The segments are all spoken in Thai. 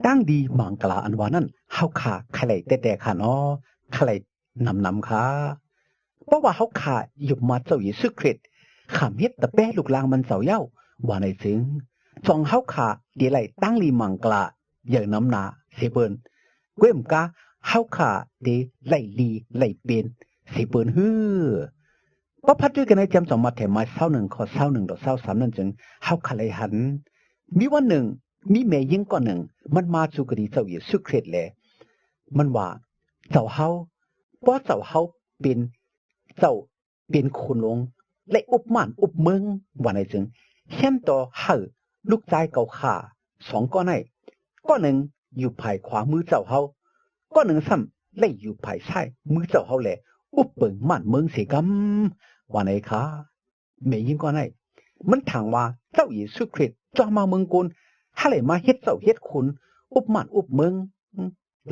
ตั้งดีมังกลาอันวานั้นเฮาขาใครแต่ขาเนาะใครนำค่ะเพราะว่าเฮาขาหยุบมาเจ้าเยซูคริสต์ขามเฮ็ดตะแป้ลูกลางมันเสาเย้าว่าในซึ้งจองเฮาขาเดี๋ยวไหลตั้งลีมังกลาอย่างน้ำหนาเสเปิ้นเว้มกาเฮาขาเดไหลลีไหลเป็นเสเปิ้นฮือบ่พัดด้วยกันในจำสมมาแถมมา21ข้อ21ต่อ23นั่นจึงเฮาขาเลยหันมีวันหนึ่งมีแม่ยิงก่อนหนึ่งมันมาสู่กดีเจ้าเยซูคริสต์แลมันว่าเจ้าเฮาบ่เจ้าเฮาเป็นเจ้าเป็นคนลงและอุบม่านอุบเมืองว่าในจึงเห็นต่อเฮาลูกชายเก่าข้า2ก้อนให้ก้อนหนึ่งอยู่ภายขวามือเจ้าเฮาก้อนหนึ่งซ้ำและอยู่ภายซ้ายมือเจ้าเฮาแลอุบเปิงม่านเมืองเสกำว่าในค่ะแม่ยิงก่อนให้มันถามว่าเจ้าเยซูคริสต์จะมาเมืองกุนหาเลยมาเฮ็ดเจ้าเฮ็ดคุณอุบม่านอุบเมือง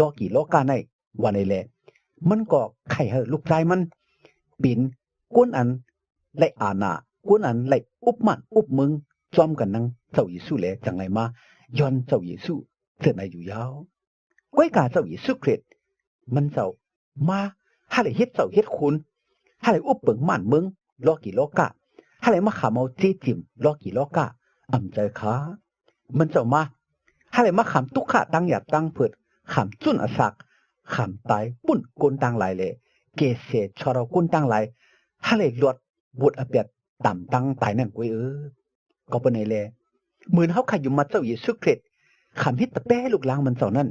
รอกี่รอกาในว่าในแลมันก็ไข่เฮาลูกชายมันปิ่นก้นอันและอาณาก้นอันและอุบม่านอุบเมืองจอมกันนังเจ้าเยซูแลจังไงมาย้อนเจ้าเยซูเถิดในอยู่ยาวก้อยกาเจ้าเยซูคริสต์มันเจ้ามาหาเลยเฮ็ดเจ้าเฮ็ดคุณหาเลยอุบเปิงม่านเมืองรอกี่รอกาหาเลยมาขาเมาเจจิมรอกี่รอกาอำใจขามันเจ้ามาหาเลยมาขำตุกขะตั้งหยาดตั้งเพิดขำจุนอสักขำตายปุ่นกนตั้งหลายเลยเกเสชอเรากนตั้งหลายหาเลยลวดบุดอเปียดต่ำตั้งตายนั่นกุ้ยก็เป็นไงแลเหมือนเขาขายอยู่มาเจ้าเยซูคริสต์ขำฮิตตะแป้ลูกลางมันเจ้านั่น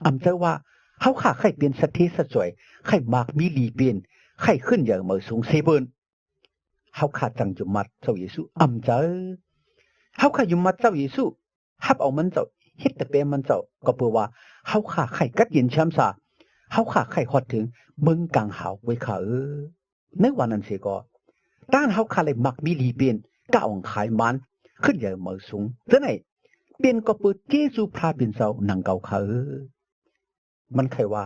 อำเจ้าว่าเขาขาไข่เปลี่ยนสถิสะจวยไข่มากมีลีเปลี่ยนไข่ขึ้นอย่างเมื่อสูงเซเบินเขาขาจังจุมัดเจ้าเยซูอำเจ้าเขาขายอยู่มาเจ้าเยซูฮับเอามันเจ้าฮิตตะแป้มันเจ้าก็เพื่อว่าเขาขาไข่กัดเย็นช้ำซาเขาขาไข่ฮอดถึงเมืองกลางหาวไว้ขาในวันนั้นเสียก็ด้านเขาขาเลยมักมีลีเปลี่ยนก้าวขายมันขึ้นอย่างเมื่อสูงเท่าไหร่เปลี่ยนก็เปิดเจซูพระเป็นเจ้านังเก่าขามันใครว่า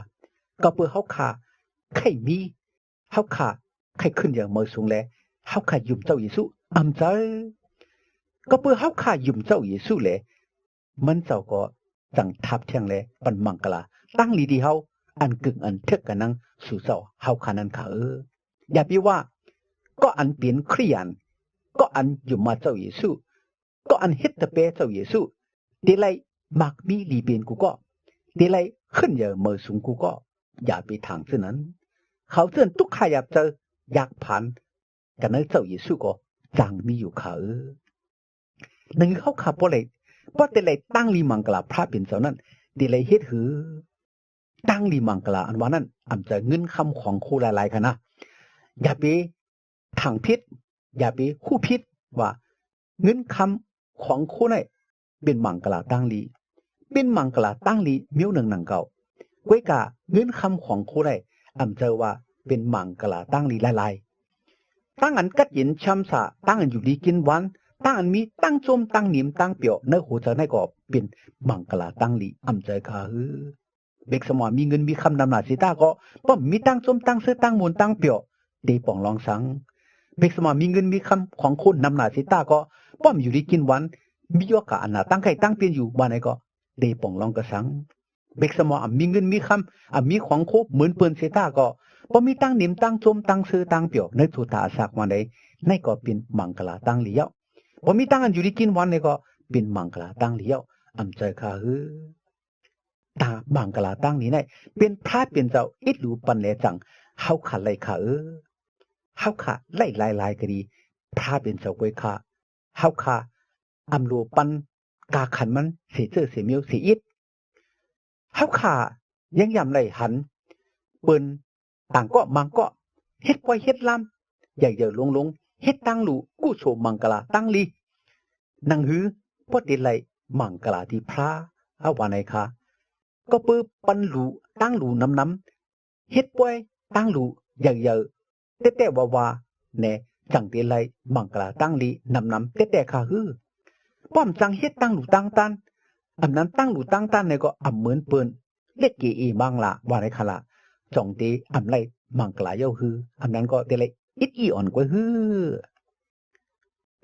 ก็เปิดเขาขาไข่มีเขาขาไข่ขึ้นอย่างเมื่อสูงแล้วเขาขายุ่มเจ้าเยซูอำเจ้าก็เปิดเขาขายุ่มเจ้าเยซูเลยมันเจ้าก็จังทับเทียงเลยปันมังกลาตั้งลีดีเขาอันกึ่งอันเทกกันนังสู่เจ้าเขาขานั้นขาอย่าพี่ว่าก็อันเปลี่ยนเครียนก็อันอยู่มาเจ้าเยซูก็อันเฮ็ดตะเปเจ้าเยซูเดลัยมักมีลีเปลี่ยนกูก็เดลัยขึ้นอย่างเมื่อสูงกูก็อย่าไปทางเส้นนั้นเขาเตือนทุกขยับเจออยากผ่านกันนั้นเจ้าเยซูก็จังมีอยู่เขาหนึ่งเขาขับบ่เลยเพราะเดลัยตั้งลีมังกลาพระเป็นเจ้านั้นเดลัยเฮ็ดหือตั้งลีมังกลาอันว่านั้นอำจะเงินคำของครูหลายๆกันนะอย่าไปทางพิษอย่าไปคู่พิษว่าเงินคำของครูไหนเป็นมังกลาตั้งลีเป็นมังกลาตั้งลีเมียวหนึ่งหนังเก่าก้วยกาเงินคำของครูไหนอำเจอว่าเป็นมังกลาตั้งลีหลายๆตั้งอันกัดเย็นช้ำสะตั้งอันอยู่ดีกินวันตั้งอันมีตั้งจมตั้งหนิมตั้งเปียวเนื้อหัวใจในกอบเป็นมังกลาตั้งลีอำเจอค่ะเบกสมอมีเงินมีคำนำหนาสิตาก็ป้อมมีตั้งจมตั้งเสื้อตั้งมูลตั้งเปียวเดป่องลองสังเบกสมอมีเงินมีคำของคนนำหนาสิตาก็ป้อมอยู่ดีกินวันมียอกะอันนาตั้งไข่ตั้งเปลี่ยนอยู่บ้านไหนก็เดป่องลองกระสังเบกสมอมีเงินมีคำมีของโคบเหมือนเปิ้นสิตาก็ป้อมมีตั้งหนิมตั้งจมตั้งเสื้อตั้งเปียวในทุตาสักวันใดในก็เป็นมังกลาตั้งเลี้ยวป้อมมีตั้งอันอยู่ดีกินวันในก็เป็นมังกลาตั้งเลี้ยวอำใจค่ะตามังกลาตั้งนี้เนี่ยเป็นพระเป็นเจ้าอิดรูปันเลจังเฮาขาไล่ขาเฮาขาไล่ลายก็ดีพระเป็นเจ้าก้อยขาเฮาขาอำรูปันกาขันมันเสียเจอเสียเมียวเสียอิดเฮาขายังยำไล่หันเปิ้นต่างก็มังก็เฮ็ดไว้เฮ็ดลำใหญ่ๆลงเฮ็ดตั้งรูกู้โชมังกลาตั้งลีนังหือพอติไล่มังกลาที่พระเอาว่าไหนคะก็ปื้อปันหลูตั้งหลูน้ำเฮ็ดป่วยตั้งหลูเยอะๆแต่ว่าแน่จังเตไลมังกลาตั้งลีน้ำแต่ค่ะป้อมจังเฮ็ดตั้งหลูตั้งตันอำนั้นตั้งหลูตั้งตันเนี่ยก็อำเหมือนเปิ้นเล็กกี่อีบังละว่าไรคะละจ่องเตอำไรมังกลาเย้าอำนั้นก็เตไลอิดอีอ่อนกว่า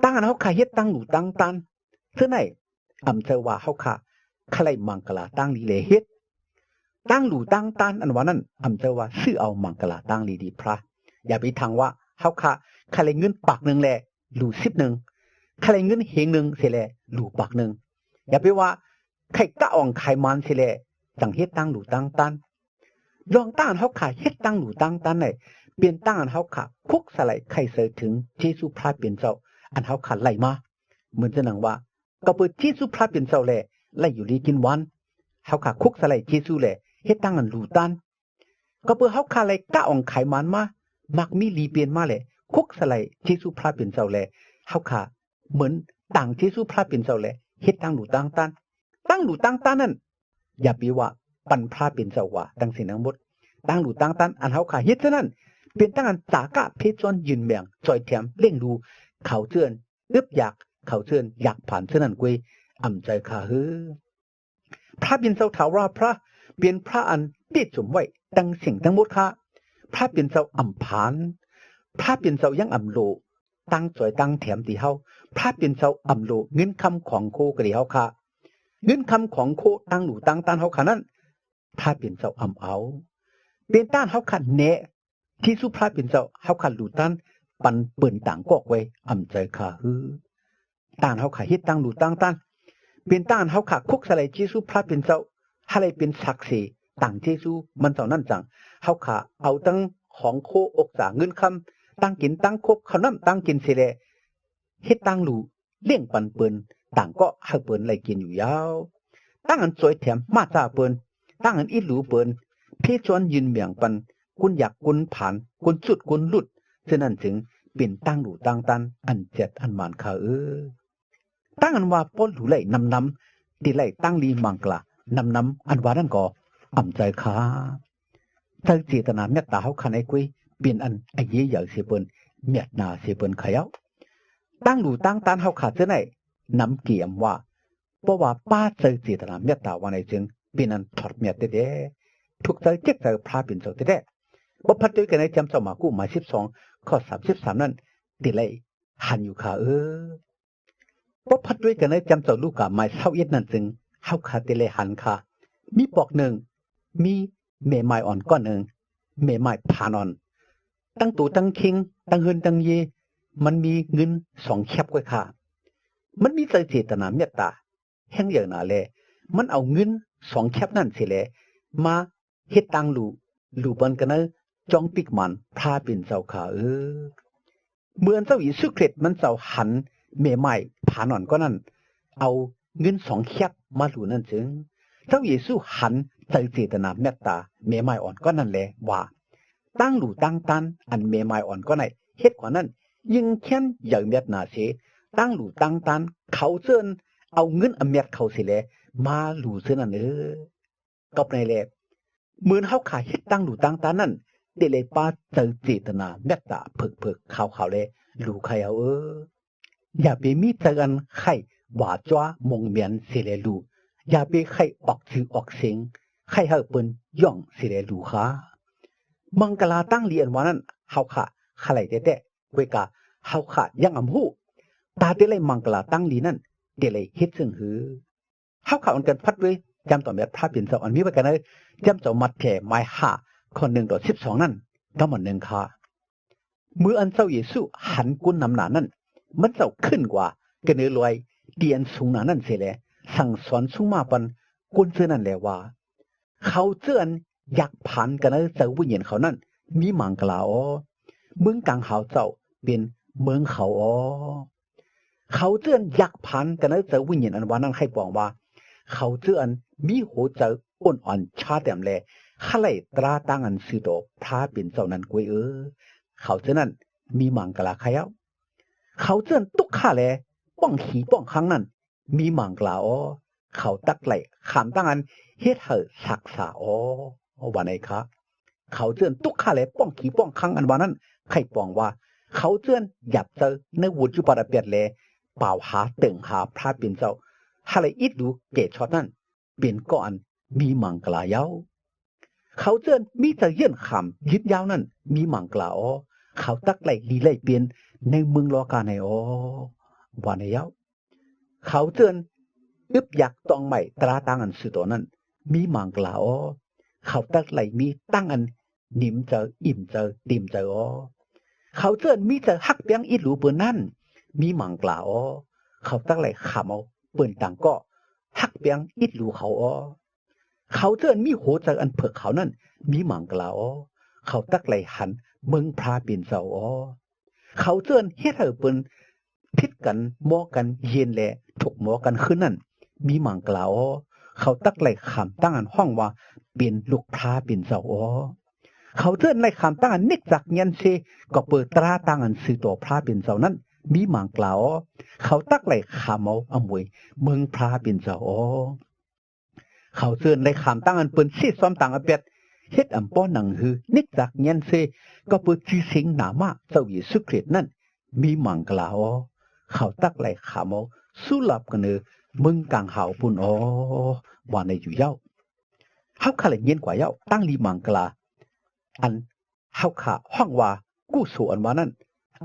ตั้งอันเฮาขาเฮ็ดตั้งหลูตั้งตันเท่าไหนอำเจอว่าเฮาขา ใครมังกลาตั้งลีเลเฮ็ดตั้งหลู่ตั้งตันอันว่านั้นอำเจอว่าซื้อเอามังกลาตั้งลีดีพระอย่าไปทางว่าเฮาค่ะใครเงินปากนึงแลหลู่10นึงใครเงินเฮงนึงเสิแลหลู่ปากนึงอย่าไปว่าใครกะอ่องใครมันเสิแลจังเฮ็ดตั้งหลู่ตั้งตันลองตั้งเฮาค่ะเฮ็ดตั้งหลู่ตั้งตันได้เปลี่ยนตั้งอันเฮาค่ะคุกสลายใครเสิถึงเยซูพระเปลี่ยนเจ้าอันเฮาค่ะไล่มาเหมือนจะนังว่าก็เปิดเยซูพระเปลี่ยนเจ้าแลไล่อยู่ลีกินวันเฮาค่ะคุกสลายเยซูแลเฮ็ดตั้งอันหลู่ตันก็เปิดเฮาค่ะไล่กะอ่องไขมันมามักมีลีเปลี่ยนมาแลคุกสลายเยซูพระเปลี่ยนเจ้าแลเฮาค่ะเหมือนต่างเยซูพระเปลี่ยนเจ้าแลเฮ็ดตั้งหลู่ตั้งตันตั้งหลู่ตั้งตันนั่นอย่าไปว่าปันพระเปลี่ยนเจ้าว่าตั้งสิ่งทั้งหมดตั้งหลู่ตั้งตันอันเฮาค่ะเฮ็ดซะนั้นเป็นตั้งอันจากะเพจอนยืนแมงจอยแถมเล่งดูเขาเตือนอึบอยากเขาเตือนอยากผ่านซะนั้นกวยอำใจข้าเฮ้อพระเปลี่ยนเจ้าถามว่าพระเปลี่ยนพระอันเปียดสมไว้ตั้งสิ่งทั้งหมดค่ะพระเปลี่ยนเจ้าอำผานพระเปลี่ยนเจ้ายังอำโลตั้งจอยตั้งแถมที่เฮาพระเปลี่ยนเจ้าอำโลเงินคำของโคกะดิเฮาค่ะเงินคำของโคตั้งหลู่ตั้งตันเฮาค่ะนั้นพระเปลี่ยนเจ้าอำเอาเป็นต้านเฮาค่ะแนะที่สุพระเปลี่ยนเจ้าเฮาค่ะหลู่ตันปันเปิ้นต่างกอกไว้อำใจข้าฮือต้านเฮาค่ะเฮ็ดตั้งหลู่ตั้งตันเป็นต้านเฮาค่ะคุกสลายเยซูพระเป็นเจ้าให้เป็นศักดิ์ศรีต่างเยซูมันเจ้านั้นจังเฮาค่ะเอาตั้งของโคอกษาเงินคำตั้งกินตั้งคบขนมตั้งกินสิแลเฮ็ดตั้งหลู่เลี้ยงปันเปิ้นต่างก็ให้เปิ้นไล่กินอยู่ยาวตั้งอันสวยแถมมาจ้าเปิ้นตั้งอันอีหลูเปิ้นพี่ชวนยืนเมียงปันกุนอยากกุนผ่านกุนสุดกุนหลุดฉะนั้นถึงเป็นตั้งหลู่ตั้งตันอันเจ็ดอันมานข้าตั้งอันว่าป้นหลู่ไหลนำที่ไหลตั้งลีมังกลานำอันว่านั่นก็อำใจข้าถ้าเจตนาเมตตาเฮาคันไอ้กุยเป็นอันไอ้เยี่ยอย่างเสียเปิ้นเมียดนาเสียเปิ้นขยาวตั้งหลู่ตั้งตันเฮาขาดจะไหนนำเกี่ยมว่าเพราะว่าป้าเจอเจตนาเมตตาว่าในจึงเป็นอันถอดเมียดเด้ทุกใจเจ็บใจพระเป็นเจ้าเด้บ่พัดด้วยกันในจำเจ้ามากู้หมาย12ข้อ33นั้นติเลยหันอยู่ค่ะบ่พัดด้วยกันในจำเจ้าลูกกะหมาย21นั้นจึงเฮาขาติเลยหันค่ะมีปอกหนึ่งมีแม่ไม้อ่อนก้อนหนึ่งแม่ไม้ผานอ่อนตั้งตู่ตั้งคิงตั้งเฮินตั้งเยมันมีเงิน2แคบกว่าค่ะมันมีใจเจตนาเมตตาแห่งอย่างน่าแลมันเอาเงิน2แคบนั่นสิแลมาเฮ็ดตังหลู่บันกันเนจองปิกมันพาเป็นเจ้าค่ะเหมือนเจ้าอีสุเครตมันเจ้าหันแม่ไม้ผานอ่อนก็นั่นเอาเงิน2แคบมาหลู่นั่นจึงเจ้าเยซูหันใจเจตนาเมตตาแม่ไม้อ่อนก็นั่นแหละว่าตั้งหลู่ตั้งตันอันแม่ไม้อ่อนก็ไหนเฮ็ดกว่านั้นยิ่งแค้นอย่างเมียดนาเสตั้งหลู่ตั้งตันเขาเชิญเอาเงินอเมียดเขาสิแลมาหลู่เชิญนั่นกับในแลเหมือนเฮาขายเฮ็ดตั้งหลู่ตั้งตันนั่นได้เลยป้าเจอเจตนาเมตตาเพิกๆขาวๆแลหลู่ใครเอาอย่าไปมีเจอกันไข่หวาจ้ามงเมียนสิแลหลู่อย่าไปไข่ออกชื่อออกเสียงไข่เฮาเปิ้นย่องสิแลหลู่ค่ะมังกลาตั้งเรียนว่านั้นเฮาค่ะใครแต่เวกาเฮาค่ะยังอำฮู้ตาเตเลยมังกลาตั้งลีนั่นเดเลยเฮ็ดซึ่งหือเฮาค่ะอันกันพัดด้วยจำต่อแม่พระเปลี่ยนเจ้าอันมีไว้กันจำเจ้ามัดแผ่ไม้5คน1ต่อ12นั่นก็มัน1ค่ะเมื่ออันเจ้าเยซูหันกุนนำหนานั่นมันเจ้าขึ้นกว่ากันเนลอยเดียนสูงหนานั่นเสียแลสั่งสอนสูงมาปันกุนเสื้อนั่นแหละว่าเขาเจือนอยากผ่านกันเจ้าวิญญาณเขานั่นมีมังกลาเมืองกลางหาวเจ้าเป็นเมืองเขาเขาเจือนอยากผ่านกันเจ้าวิญญาณอันว่านั้นให้ปองว่าเขาเจือนมีหัวใจอ่อนชาแต้มแลข้าไล่ตราตั้งอันสือโตพระเป็นเจ้านั้นกวยเขาเจือนนั้นมีมังกลาใครเขาเจือนตุกข้าแลป้องขี่ป้องครั้งนั้นมีมังกลาเขาตักไหลขามตั้งอันเฮ็ดให้ศักษาว่าไหนคะเขาเจือนตุกข้าแลป้องขี่ป้องครั้งอันว่านั้นใครปองว่าเขาเจือนหยับเจอในวุฒิปรเปียดแลเป่าหาเติ่งหาพระเป็นเจ้าฮาเลยอิดดูเกตช็อตนั้นเป็นก่อนมีมังกลายาวเขาเจือนมีแต่เยื่นขำยึดยาวนั่นมีมังกลาเขาตักไหลลีไหลเปลี่ยนในเมืองโลกาในว่าในยาวเขาเจือน อึบอยากต้องใหม่ตราตั้งอันสุดตัวนั้นมีมังกลาอ๋อเขาตักไหลมีตั้งอันนิ่มเจออิ่มเจอดิมเจออ๋อเขาเจอมีเจอฮักเปียงอีหลูเปิ้นนั่นมีมังกลาอ๋อเขาตักไหลขำเอาเปิ้นต่างก็ฮักเปียงอีหลูเขาอ๋อเขาเจอมีโหเจออันเผือกเขานั่นมีมังกลาอ๋อเขาตักไหลหันเมืองพระปิ่นเสาอ๋อเขาเจอเฮ็ดให้เปิ้นพิดกันมอกันเย็นแลถกหมอกันขึ้นนั่นมีมังกลาอ๋อเขาตักไหลขำตั้งอันห้องว่าเป็นลูกพระปิ่นเสาอ๋อเขาเจอไหลขำตั้งอันนิกจักเงียนเซก็เปิดตราตั้งอันซื้อตัวพระปิ่นเสานั้นมีมังกลาอ๋อเขาตักไหลขำเอาอมวยเมืองพระปิ่นเสาอ๋อเขาเจอไหลขำตั้งอันเปิ้นซีซ้อมต่างอเป็ดเฮ็ดอำป้อหนังหือนิกจักเงียนเซก็เปิดชื่อเสียงหนามาเจ้าเยซูคริสต์นั่นมีมังกลาอ๋อเขาตักไหลขำเอาสู้หลับกันเนอมึงกลางหาวปุ่นอ๋อว่าในอยู่เย้าเฮาขาเลยเย็นกว่าเย้าตั้งลีมังกลาอันเฮาขาห้องว่ากู้สู่อันว่านั่น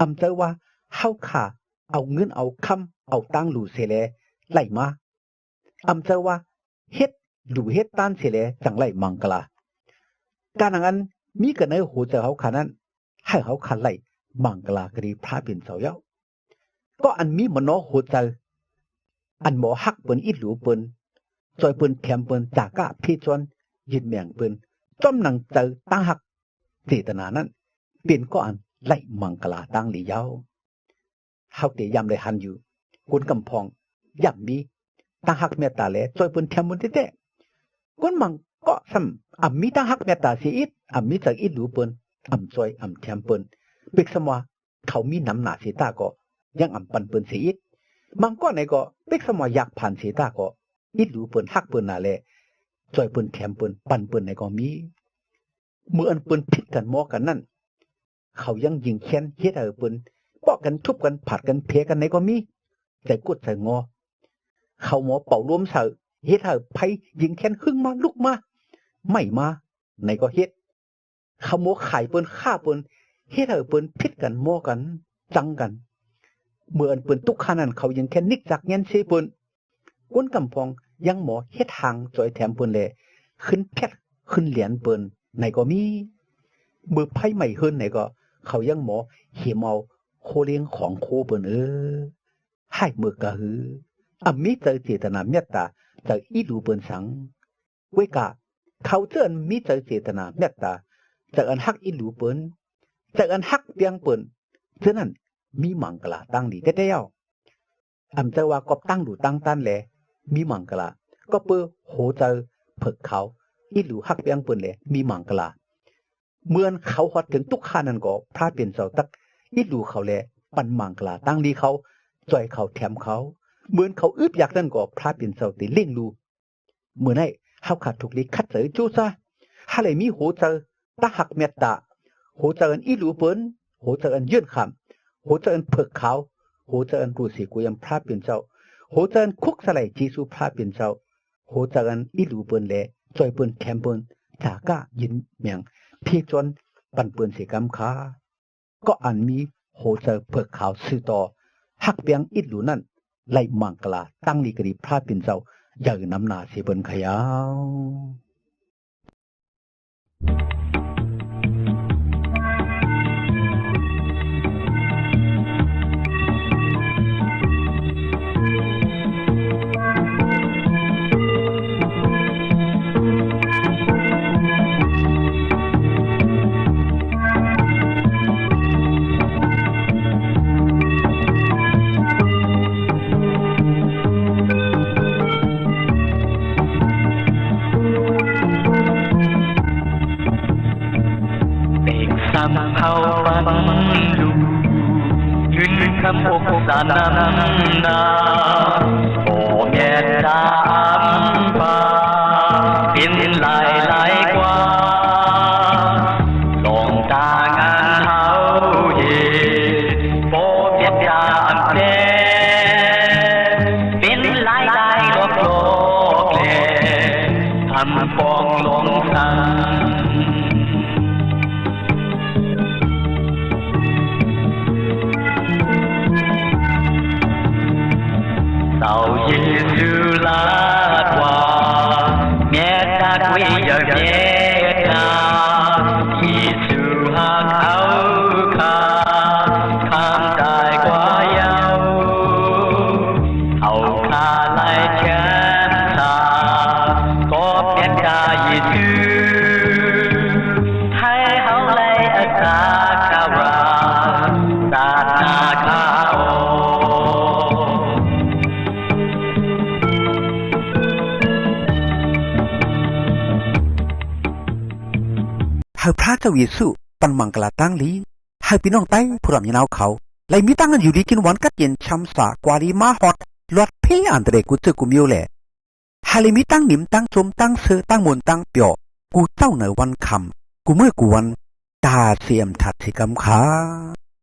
อำเจอว่าเฮาขาเอาเงินเอาคำเอาตั้งหลูเสแลไหลมาอำเจอว่าเฮ็ดดูเฮ็ดต้านเสแลจังไหลมังกลาการอันมีกันเนอหูเจอเฮาขานั้นให้เฮาขาไหลมังกลากรีพระเป็นเสาเย้าก็อันมีมโนหูเจออันหมอฮักเปิ้นอีหลูเปิ้นจอยเปิ้นแถมเปิ้นจากกะพี่จวนยินแมงเปิ้นจ้อมหนังเจอตั้งฮักเจตนานั้นเป็นก็อันไล่มังกลาตั้งหลีเย้าเฮาเตยามได้หันอยู่กุนกำพองย่ำมีตั้งฮักเมตตาแลจอยเปิ้นแถมเปิ้นแท้ๆกุนมังก็ซ้ำอ่ำมีตั้งฮักเมตตาสิอีดอ่ำมีจากอีหลูเปิ้นอ่ำจอยอ่ำแถมเปิ้นเป็กสมว่าเขามีน้ำหนาสิตาก็ยังอ่ำปันเปิ้นสิอีดมังก็ไหนก็เป็กสมอยากผ่านเสียตาก็อีหลูเปิ้นฮักเปิ้นน่ะแลจอยเปิ้นแถมเปิ้นปันเปิ้นไหนก็มีเมื่ออันเปิ้นผิดกันมอกันนั่นเขายังยิงแค้นเฮ็ดให้เปิ้นปอกกันทุบกันผัดกันเพกันไหนก็มีแต่กดใส่งอเขาหมอเป่ารวมเสอเฮ็ดให้ไผยิงแค้นครึ่งมาลุกมาไม่มาไหนก็เฮ็ดเขาหมอขายเปิ้นฆ่าเปิ้นเฮ็ดให้เปิ้นผิดกันมอกันจังกันเมื่ออันเปิ้นทุกขนั้นเขายังแค่นิกจักเงียนเซเปิ้นก้นกำพองยังหมอเฮ็ดทางจอยแถมเปิ้นแลขึ้นแพทขึ้นเหรียญเปิ้นไหนก็มีมือไผใหม่เฮินไหนก็เขายังหมอเหี่ยมเอาโคเลี้ยงของโคเปิ้นให้มือกะหืออำมีเจอเจตนาเมตตาเจออีหลูเปิ้นสังเวกะเขาเจอมีเจอเจตนาเมตตาเจออันฮักอีหลูเปิ้นเจออันฮักเปียงเปิ้นฉะนั้นมีมังกลาตั้งดีแท้ๆอำเจอว่ากอบตั้งดูตั้งตันแลมีมังกลาก็เปื้อโหเจอเผิกเขาอีหลูฮักเปียงเปิ้นแลมีมังกลาเมื่อเขาฮอดถึงทุกขานั้นก็พระเป็นเสาตักอีหลูเขาแลปันมังกลาตั้งดีเขาจอยเขาแถมเขาเหมือนเขาอึบอยากนั่นก็พระเป็นเสาติเล่งลูเมื่อไหร่เฮาขาดถูกลิคัดเสยจูซะหาเลยมีโหเจอตาหักเมตตาโหเจออันอีหลูเปิ้นโหเจออันยื่นคำโหเจออันเผิกเขาโหเจออันรูสีกุยมพระเป็นเจ้าโหเจออันคุกสลายจีสุพระเป็นเจ้าโหเจออันอีหลูเปิ้นแลจอยเปิ้นแถมเปิ้นจากะยินเมียงพี่จนปันเปิ้นเสกำคาก็อันมีโหเจอเผิกเขาซื้อต่อหักเปียงอีหลูนั่นไล่มังกลาตั้งลีกรีพระเป็นเจ้าอย่าน้ำหนาเสเปิ้นขยาว คำอกสานำนาโอแม่ตามฟ้าเป็นลายกว่าลองตางานเฮาเย่โบเพียรยามแท้เป็นลายโลกแลทำปองลงสังเต่าเย สุลาดว่าเมตตาคุยเยอะเมตตายิสุหักเอาขาคำตายกว่าเยาเอาขาไล่แชมป์ตาก็เมตตายิสุให้เขาไล่อัตาคาวาตาตาคาโอให้พระเจ้าเยซูปันมังกลาตั้งลีให้พี่น้องไต้ผู้รำยินเอาเขาไล่มีตั้งกันอยู่ดีกินวันกัดเย็นช้ำสากวารีมาฮอดลอดเพอันเดรกุเจกุมิโอแหล่ให้เลยมีตั้งหนิมตั้งจมตั้งเสือตั้งมนตั้งเปียวกูเจ้าเหนือวันคำกูเมื่อกูวันตาเสียมถัดสิกำขา